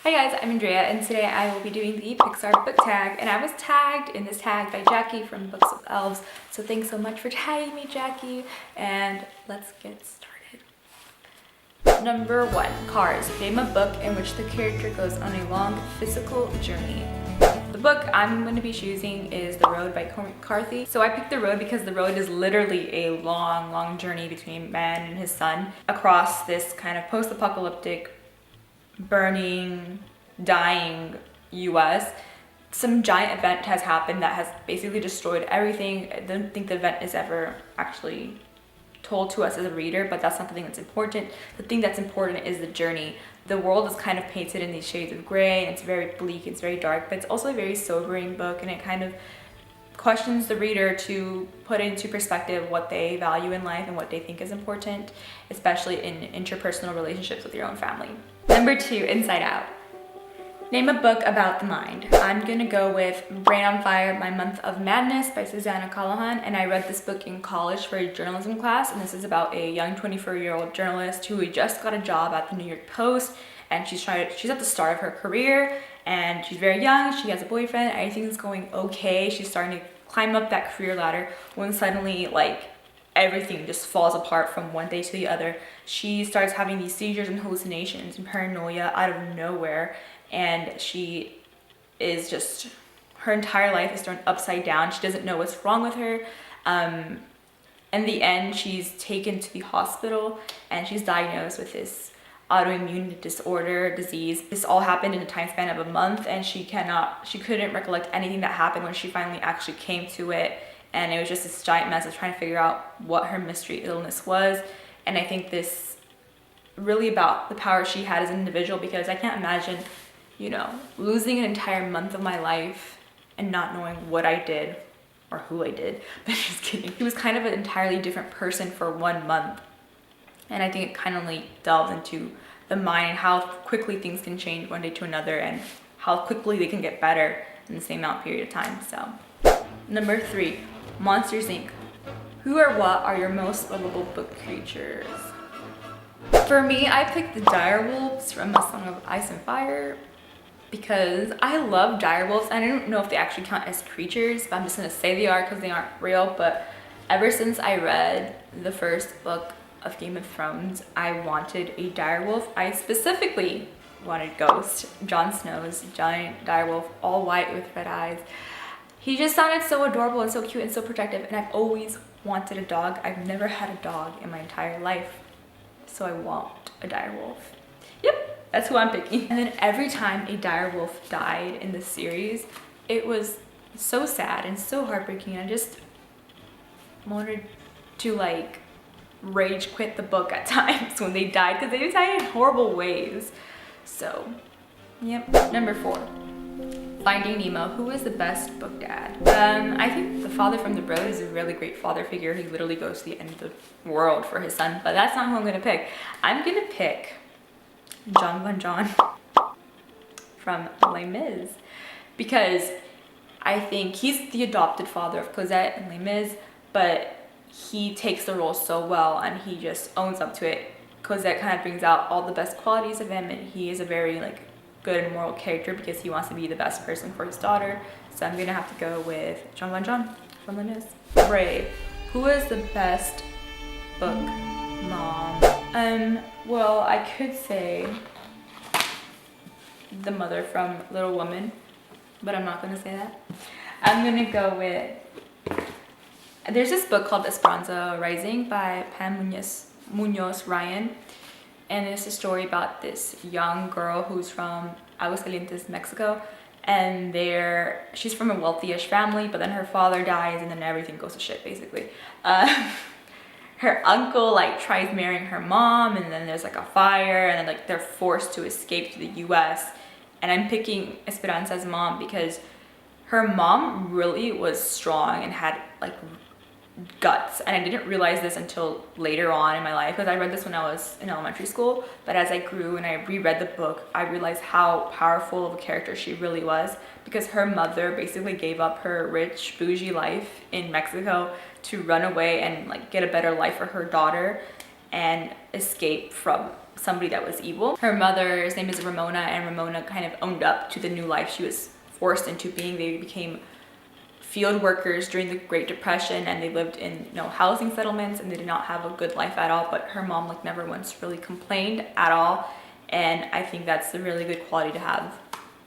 Hi guys, I'm Andrea and today I will be doing the Pixar Book Tag, and I was tagged in this tag by Jackie from Books with Elves, so thanks so much for tagging me, Jackie, and let's get started. Number 1, Cars. Name a book in which the character goes on a long physical journey. The book I'm going to be choosing is The Road by Cormac McCarthy. So I picked The Road because the road is literally a long journey between a man and his son across this kind of post-apocalyptic, burning, dying US. Some giant event has happened that has basically destroyed everything. I don't think the event is ever actually told to us as a reader, but that's not the thing that's important. The thing that's important is the journey. The world is kind of painted in these shades of gray, and it's very bleak, it's very dark, but it's also a very sobering book, and it kind of questions the reader to put into perspective what they value in life and what they think is important, especially in interpersonal relationships with your own family. Number 2, Inside Out. Name a book about the mind. I'm gonna go with Brain on Fire, My Month of Madness by Susanna Callahan, and I read this book in college for a journalism class, and this is about a young 24-year-old journalist who just got a job at the New York Post, and she's at the start of her career, and she's very young, she has a boyfriend, everything's going okay, she's starting to climb up that career ladder, when suddenly, everything just falls apart from one day to the other. She starts having these seizures and hallucinations and paranoia out of nowhere, and she is just, her entire life is turned upside down. She doesn't know what's wrong with her. In the end, she's taken to the hospital and she's diagnosed with this autoimmune disease. This all happened in a time span of a month, and she couldn't recollect anything that happened when she finally actually came to it. And it was just this giant mess of trying to figure out what her mystery illness was. And I think this really about the power she had as an individual, because I can't imagine, losing an entire month of my life and not knowing what I did or who I did. But just kidding. He was kind of an entirely different person for 1 month. And I think it kind of delves into the mind and how quickly things can change one day to another and how quickly they can get better in the same amount period of time. So, number 3, Monsters Inc. Who or what are your most lovable book creatures? For me, I picked the direwolves from A Song of Ice and Fire because I love direwolves, and I don't know if they actually count as creatures, but I'm just gonna say they are because they aren't real. But ever since I read the first book of Game of Thrones, I wanted a direwolf. I specifically wanted Ghost, Jon Snow's giant direwolf, all white with red eyes. He just sounded so adorable and so cute and so protective, and I've always wanted a dog. I've never had a dog in my entire life, so I want a direwolf. Yep, that's who I'm picking. And then every time a direwolf died in the series, it was so sad and so heartbreaking. I just wanted to rage quit the book at times when they died, because they died in horrible ways. So, yep. Number 4. Finding Nemo. Who is the best book dad? I think the father from The Road is a really great father figure. He literally goes to the end of the world for his son, but that's not who I'm gonna pick. I'm gonna pick John Van John from Les Mis, because I think he's the adopted father of Cosette and Les Mis, but he takes the role so well and he just owns up to it. Cosette kind of brings out all the best qualities of him, and he is a very good and moral character because he wants to be the best person for his daughter. So I'm gonna have to go with John Van John from Les Mis. Brave. Who is the best book mom? Well, I could say the mother from Little Women, but I'm not gonna say that. I'm gonna go with, there's this book called Esperanza Rising by Pam Munoz Ryan. And it's a story about this young girl who's from Aguascalientes, Mexico. And she's from a wealthy-ish family, but then her father dies and then everything goes to shit, basically. Her uncle tries marrying her mom, and then there's a fire, and then they're forced to escape to the US. And I'm picking Esperanza's mom because her mom really was strong and had guts, and I didn't realize this until later on in my life, because I read this when I was in elementary school, but as I grew and I reread the book, I realized how powerful of a character she really was, because her mother basically gave up her rich bougie life in Mexico to run away and get a better life for her daughter and escape from somebody that was evil. Her mother's name is Ramona, and Ramona kind of owned up to the new life she was forced into being. They became field workers during the Great Depression, and they lived in housing settlements, and they did not have a good life at all. But her mom like never once really complained at all, and I think that's a really good quality to have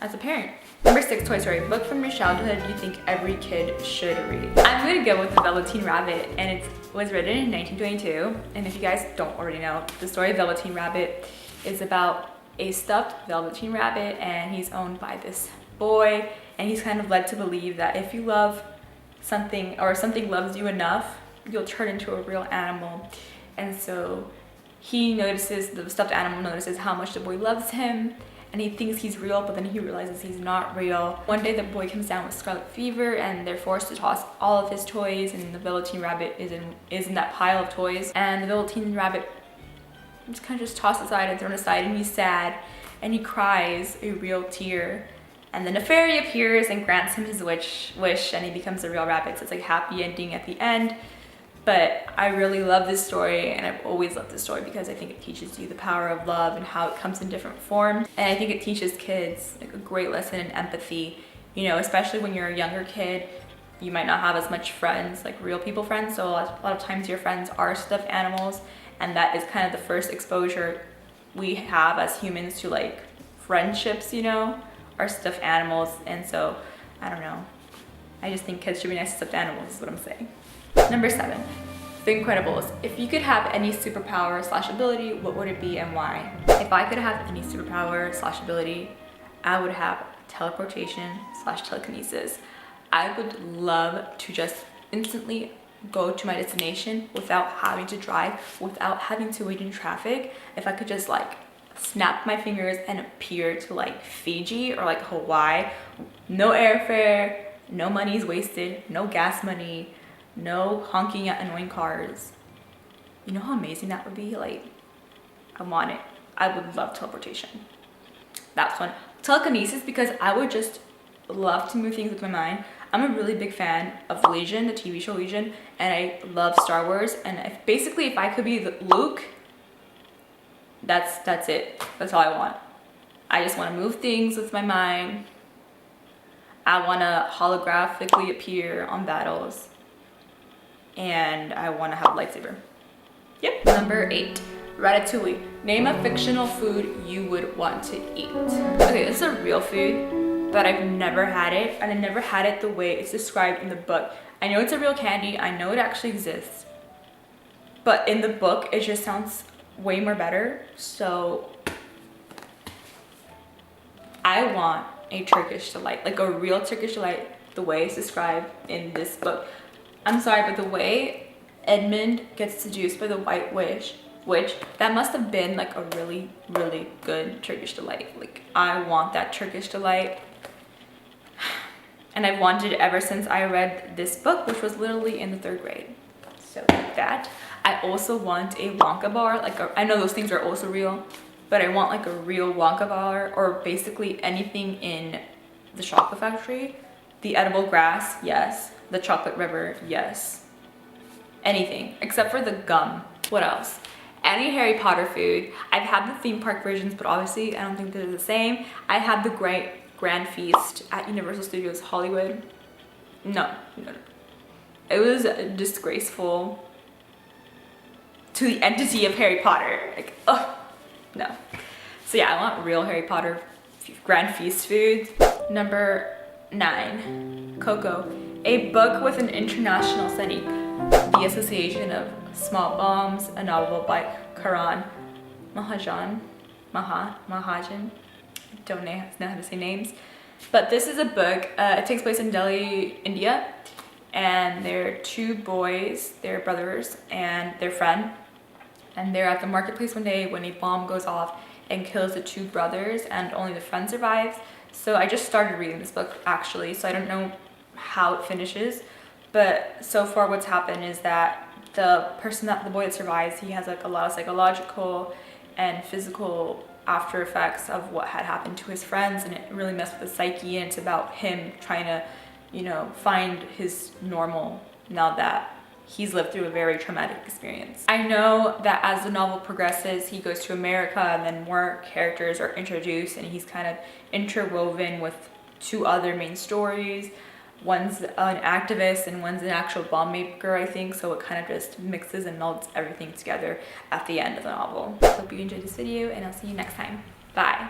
as a parent. Number 6, Toy Story. Book from your childhood you think every kid should read. I'm gonna go with The Velveteen Rabbit, and it was written in 1922. And if you guys don't already know, the story of Velveteen Rabbit is about a stuffed Velveteen Rabbit, and he's owned by this boy, and he's kind of led to believe that if you love something, or something loves you enough, you'll turn into a real animal. And so he notices, the stuffed animal notices how much the boy loves him, and he thinks he's real, but then he realizes he's not real. One day the boy comes down with scarlet fever, and they're forced to toss all of his toys, and the Velveteen Rabbit is in that pile of toys, and the Velveteen Rabbit just kind of just tossed aside and thrown aside, and he's sad, and he cries a real tear. And then a fairy appears and grants him his wish, and he becomes a real rabbit. So it's like happy ending at the end. But I really love this story, and I've always loved this story because I think it teaches you the power of love and how it comes in different forms. And I think it teaches kids like a great lesson in empathy, especially when you're a younger kid. You might not have as much friends, like real people friends. So a lot of times your friends are stuffed animals, and that is kind of the first exposure we have as humans to like friendships, are stuffed animals. And so I don't know, I just think kids should be nice to stuffed animals is what I'm saying. Number 7, The Incredibles. If you could have any superpower / ability, what would it be and why? If I could have any superpower / ability, I would have teleportation / telekinesis. I would love to just instantly go to my destination without having to drive, without having to wait in traffic. If I could just like snap my fingers and appear to like Fiji or like Hawaii, no airfare, no money's wasted, no gas money, no honking at annoying cars. You know how amazing that would be? Like, I want it. I would love teleportation. That's one. Telekinesis, because I would just love to move things with my mind. I'm a really big fan of Legion, the TV show Legion, and I love Star Wars. And if I could be Luke, that's it. That's all I want. I just want to move things with my mind. I want to holographically appear on battles, and I want to have a lightsaber. Yep. Number 8, Ratatouille. Name a fictional food you would want to eat. Okay, this is a real food, but I've never had it, and I never had it the way it's described in the book. I know it's a real candy. I know it actually exists, but in the book, it just sounds way more better. So I want a Turkish delight, like a real Turkish delight, the way it's described in this book. I'm sorry, but the way Edmund gets seduced by the white witch, that must have been like a really, really good Turkish delight. Like, I want that Turkish delight. And I've wanted it ever since I read this book, which was literally in the 3rd grade. So that. I also want a Wonka bar. I know those things are also real, but I want like a real Wonka bar, or basically anything in the chocolate factory. The edible grass, yes. The chocolate river, yes. Anything except for the gum. What else? Any Harry Potter food. I've had the theme park versions, but obviously I don't think they're the same. I had the Grand Feast at Universal Studios Hollywood. No. It was disgraceful to the entity of Harry Potter. Like, oh, no. So yeah, I want real Harry Potter Grand Feast food. Number 9, COCO. A book with an international setting. The Association of Small Bombs, a novel by Karan Mahajan. I don't know how to say names. But this is a book, it takes place in Delhi, India. And there are 2 boys, they're brothers, and their friend. And they're at the marketplace one day when a bomb goes off and kills the 2 brothers, and only the friend survives. So I just started reading this book actually, so I don't know how it finishes. But so far what's happened is that the boy that survives, he has like a lot of psychological and physical after effects of what had happened to his friends, and it really messed with the psyche, and it's about him trying to, find his normal now that he's lived through a very traumatic experience. I know that as the novel progresses, he goes to America and then more characters are introduced and he's kind of interwoven with two other main stories. One's an activist and one's an actual bomb maker, I think, so it kind of just mixes and melts everything together at the end of the novel. I hope you enjoyed this video and I'll see you next time. Bye.